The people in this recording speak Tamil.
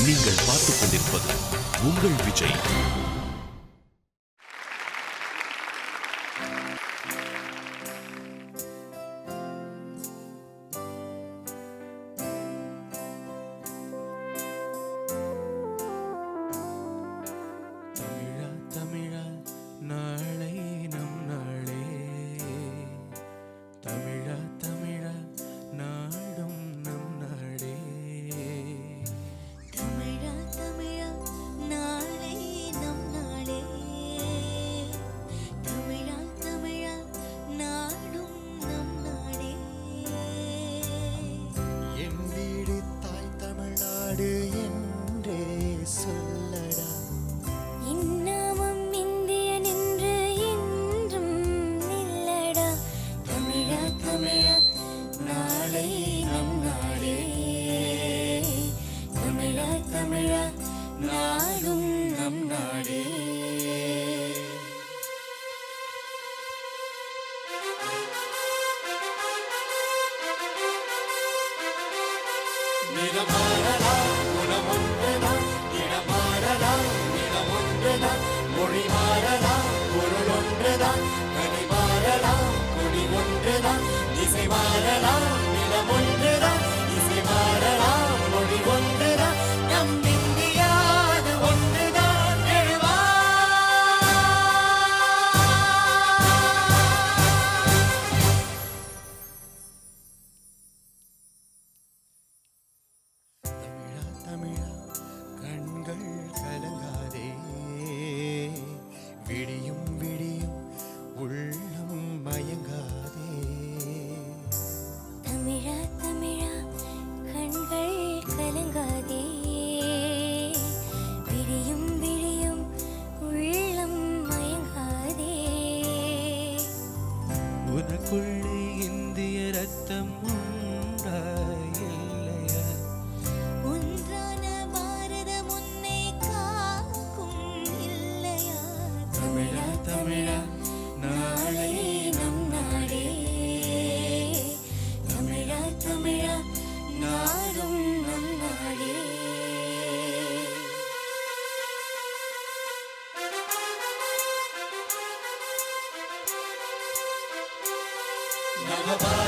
நீங்கள் பார்த்துக் கொண்டிருப்பது உங்கள் விஜய். என்றே சொல்லடா, இன்னாமம் இந்தியன் என்று என்றும் நில்லடா. தமிழா தமிழா நாளை நம் நாடே, தமிழா தமிழா நாடும் நம் நாடே. நிறமாறலாம் குணம் ஒன்றுதான், இடமாறலாம் நிறம் ஒன்றுதான், மொழி மாறலாம் பொருள் ஒன்றுதான், கனி மாறலாம் கொடி ஒன்றுதான், இசை மாறலாம் நிலம் ஒன்றுதான், இசை மாறலாம் மொழி ஒன்றுதான், நம் இந்தியாது ஒன்றுதான் எழுவா. தமிழா கண்கள் கலங்காதே, விடியும் விடியும் உள்ளம் மயங்காதே. தமிழா தமிழா கண்கள் கலங்காதே, விடியும் விடியும் உள்ளம் மயங்காதே. உனக்குள்ளே இந்திய ரத்தம் உண்டா இல்லையா? ஒன்றான பாரதம் உன்னை காக்கும் இல்லையா? தமிழா தமிழா நாளை நம் நாடே, தமிழா தமிழா நாடும் நம் நாடே. நவபாரதம்